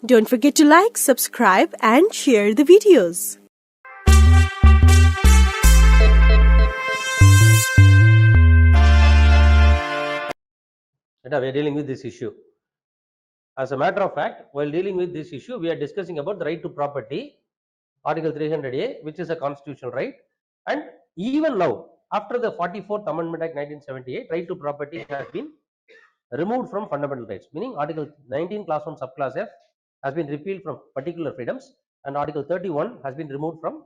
Don't forget to like, subscribe and share the videos. We are dealing with this issue. As a matter of fact, while dealing with this issue, we are discussing about the right to property, Article 300A, which is a constitutional right. And even now, after the 44th Amendment Act 1978, right to property has been removed from fundamental rights, meaning Article 19 Class 1 Subclass F has been repealed from particular freedoms, and Article 31 has been removed from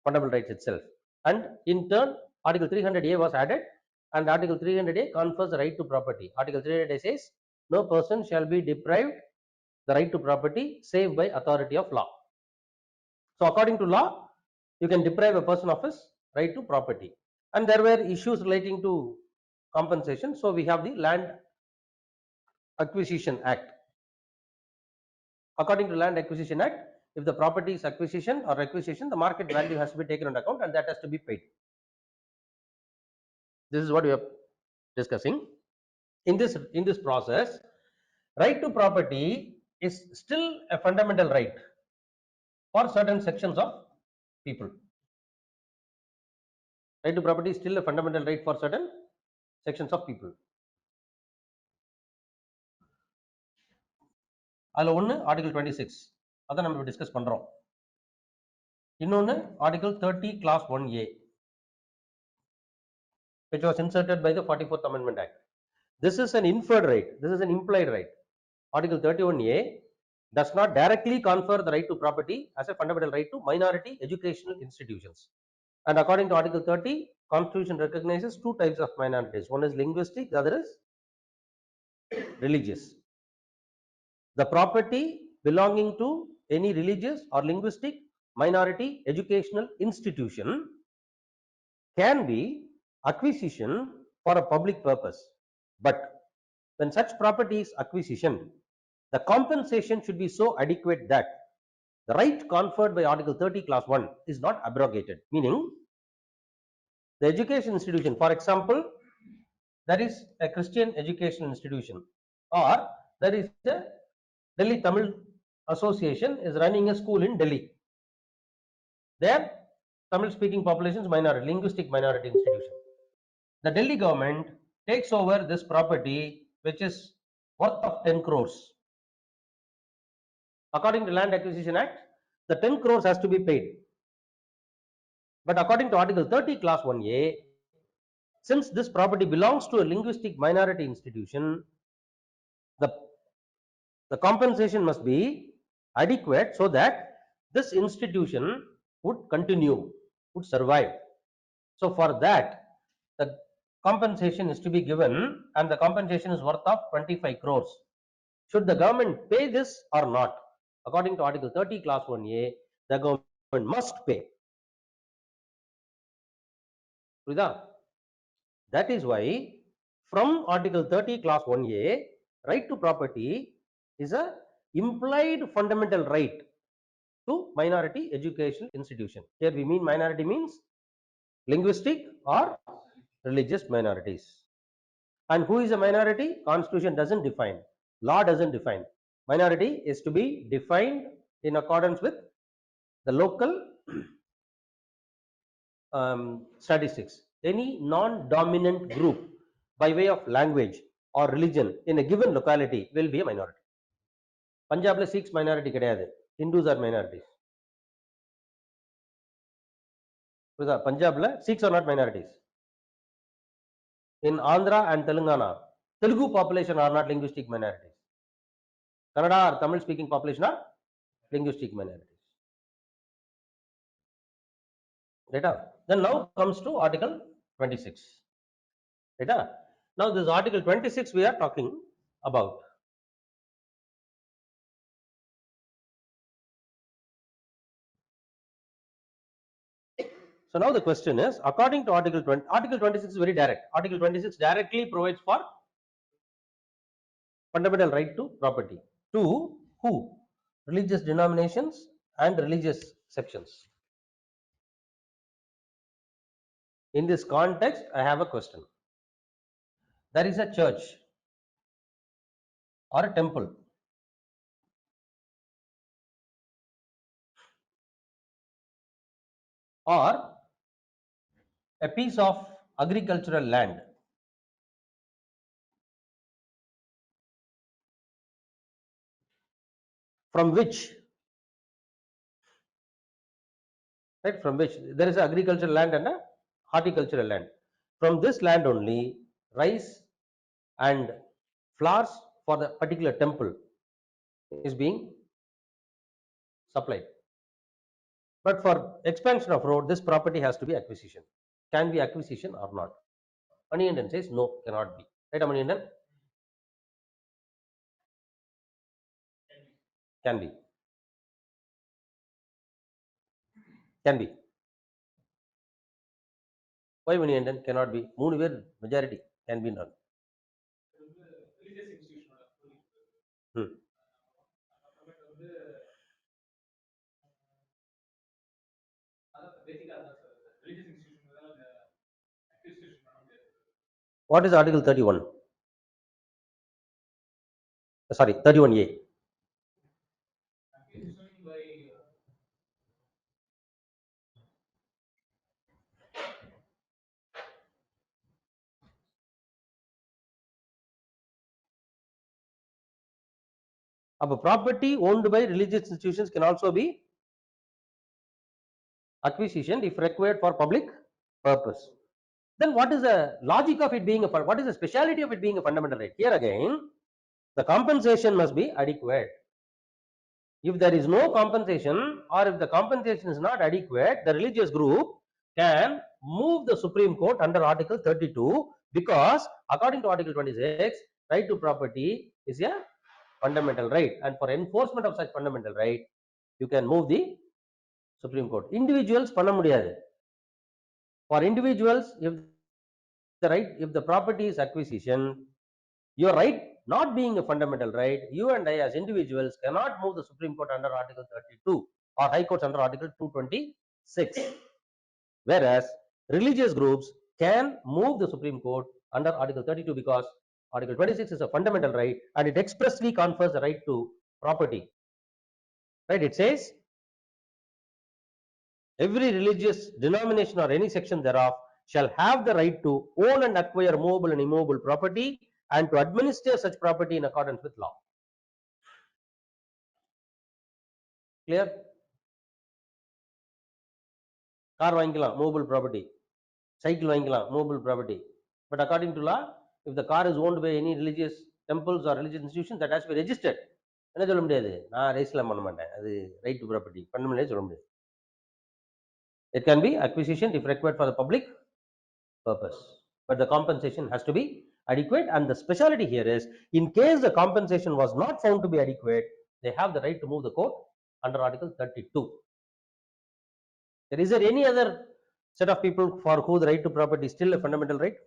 fundamental rights itself. And in turn, Article 300A was added, and Article 300A confers the right to property. Article 300A says, no person shall be deprived the right to property save by authority of law. So according to law, you can deprive a person of his right to property. And there were issues relating to compensation. So we have the Land Acquisition Act. According to Land Acquisition Act, if the property is acquisition or requisition, the market value has to be taken into account and that has to be paid. This is what we are discussing. In this process, right to property is still a fundamental right for certain sections of people. Right to property is still a fundamental right for certain sections of people. அதில் ஒன்று article 26 அதை நம்ம discuss பண்ணுறோம். இன்னொன்று article 30 class 1A, which was inserted by the 44th Amendment Act. This is an inferred right. This is an implied right. Article 31A does not directly confer the right to property as a fundamental right to minority educational institutions. And according to Article 30, Constitution recognizes two types of minorities. One is linguistic, the other is religious. The property belonging to any religious or linguistic minority educational institution can be acquisition for a public purpose. But when such property is acquisition, the compensation should be so adequate that the right conferred by Article 30 Class 1 is not abrogated. Meaning, the education institution, for example, there is a Christian educational institution, or there is a Delhi Tamil Association is running a school in Delhi. There, Tamil speaking population is minority, linguistic minority institution. The Delhi government takes over this property, which is worth of 10 crores. According to Land Acquisition Act, the 10 crores has to be paid. But according to Article 30 Class 1A, since this property belongs to a linguistic minority institution, the compensation must be adequate so that this institution would continue, would survive. So for that, the compensation is to be given, and the compensation is worth of 25 crores. Should the government pay this or not? According to Article 30 Class 1A, the government must pay. That is why from Article 30 Class 1A, right to property is a implied fundamental right to minority educational institution. Here we mean minority means linguistic or religious minorities. And who is a minority? Constitution doesn't define, law doesn't define. Minority is to be defined in accordance with the local statistics. Any non-dominant group by way of language or religion in a given locality will be a minority. Punjab Sikhs minority கிடையாது, Hindus are minorities. Punjab Sikhs are not minorities. In Andhra and Telangana, Telugu population are not linguistic minorities. Kannada or Tamil speaking population are linguistic minorities. Right? Then now comes to Article 26. Right? Now this Article 26 we are talking about. So now the question is, according to Article 20, Article 26 is very direct. Article 26 directly provides for fundamental right to property to who? Religious denominations and religious sections. In this context, I have a question. There is a church or a temple or a piece of agricultural land from which, right, from which there is agricultural land and a horticultural land. From this land only rice and flowers for the particular temple is being supplied. But for expansion of road, this property has to be acquisition. Can be acquisition or not? Maniandan says no, cannot be. Right, Maniandan? Can be. Can be. Why Maniandan cannot be? Moonu per majority can be none. Hmm. What is Article 31? Sorry, 31A. A property owned by religious institutions can also be acquisition if required for public purpose. Then what is the logic of it being what is the speciality of it being a fundamental right? Here again, the compensation must be adequate. If there is no compensation or if the compensation is not adequate, the religious group can move the Supreme Court under Article 32 because according to Article 26, right to property is a fundamental right, and for enforcement of such fundamental right, you can move the Supreme Court. Individuals பண்ண முடியாது. For individuals, if the property is acquisition, your right not being a fundamental right, you and I as individuals cannot move the Supreme Court under Article 32 or High Courts under Article 226. Whereas religious groups can move the Supreme Court under Article 32 because Article 26 is a fundamental right and it expressly confers the right to property. Right? It says every religious denomination or any section thereof shall have the right to own and acquire movable and immovable property and to administer such property in accordance with law. Clear? Car வாங்கிக்கலாம் movable property, cycle வாங்கிக்கலாம் movable property, but according to law, if the car is owned by any religious temples or religious institutions, that has to be registered. என்ன சொல்ல முடியாது, நான் register பண்ண மாட்டேன், அது right to property பண்ண சொல்ல முடியாது. It can be acquisition if required for the public purpose, but the compensation has to be adequate, and the speciality here is in case the compensation was not found to be adequate, they have the right to move the court under Article 32. Is there any other set of people for who the right to property is still a fundamental right?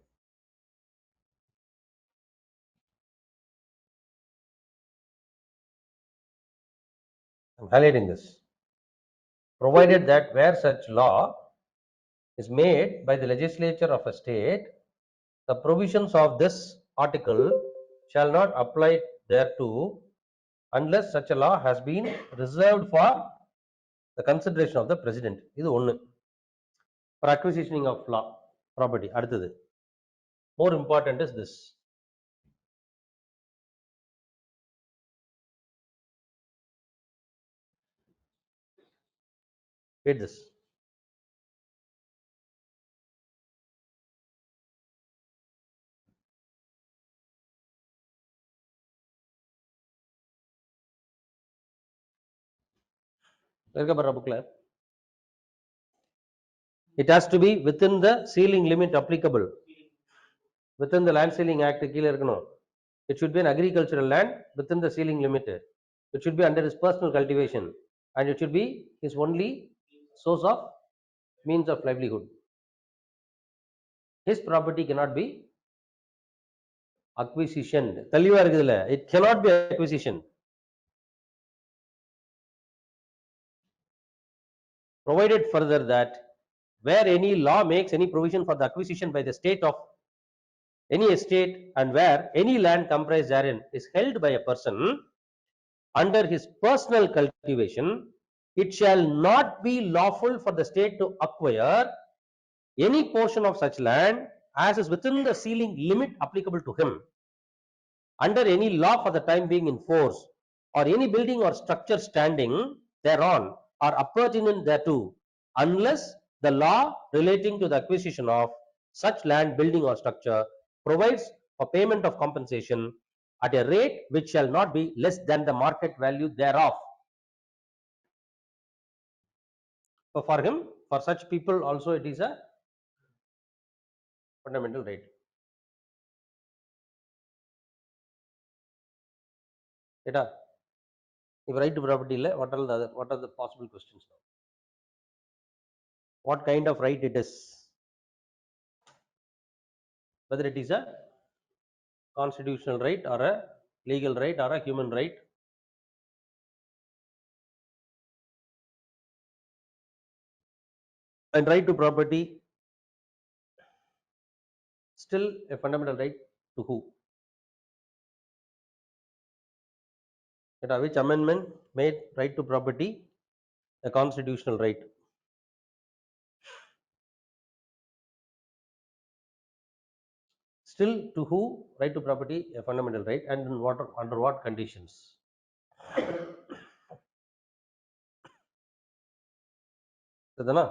I'm highlighting this. Provided that where such law is made by the legislature of a state, the provisions of this article shall not apply thereto unless such a law has been reserved for the consideration of the president. இது ஒன்று for acquisitioning of law property. அடுத்தது more important is this. Read this. இருக்க bookல it has to be within the ceiling limit applicable within the land ceiling act கீழ இருக்கணும். It should be an agricultural land within the ceiling limit. It should be under his personal cultivation and it should be his only source of means of livelihood. His property cannot be acquisition. தெளிவா இருக்குதுல, it cannot be acquisition. Provided further that where any law makes any provision for the acquisition by the state of any estate and where any land comprised therein is held by a person under his personal cultivation, it shall not be lawful for the state to acquire any portion of such land as is within the ceiling limit applicable to him under any law for the time being in force, or any building or structure standing thereon or appurtenant thereto, unless the law relating to the acquisition of such land, building or structure provides for payment of compensation at a rate which shall not be less than the market value thereof. So for him, for such people also, it is a fundamental right. If right to property, what are the possible questions now? What kind of right it is? Whether it is a constitutional right or a legal right or a human right. And right to property still a fundamental right to who? Which amendment made right to property a constitutional right? Still to who right to property a fundamental right, and in what, under what conditions? Sadhana,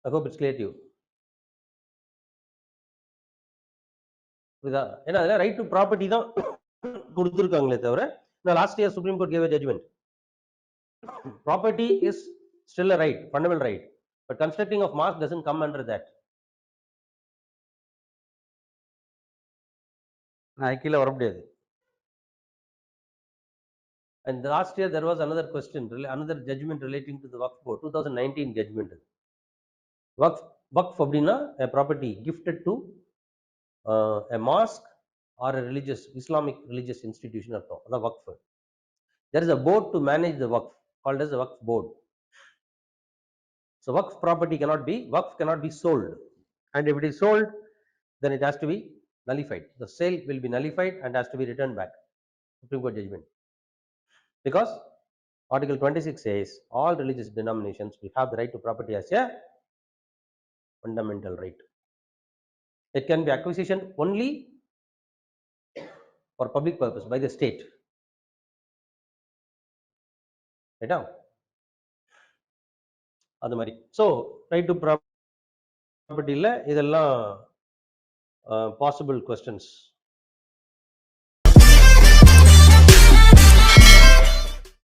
I hope it's clear to you. புரியுதா? ஏன்னா அதெல்லாம் right to property தான் கொடுத்துருக்காங்களே தவிர, last year Supreme Court gave a judgment. Property is still a right, fundamental right, but constructing of mosque doesn't come under that. கீழே வர முடியாது. And last year there was another question, another judgment relating to the Waqf board, 2019 judgment. Waqf அப்படின்னா a property gifted to a mosque or a religious Islamic religious institution அர்த்தம். அதான் Waqf. There is a board to manage the Waqf called as a Waqf board. So Waqf property Waqf cannot be sold, and if it is sold, then it has to be nullified. The sale will be nullified and has to be returned back. Supreme Court judgment. Because Article 26 says all religious denominations will have the right to property as a fundamental right. It can be acquisition only for public purpose by the state. Right now, அது மாதிரி. So right to property இல்ல இதெல்லாம் possible questions.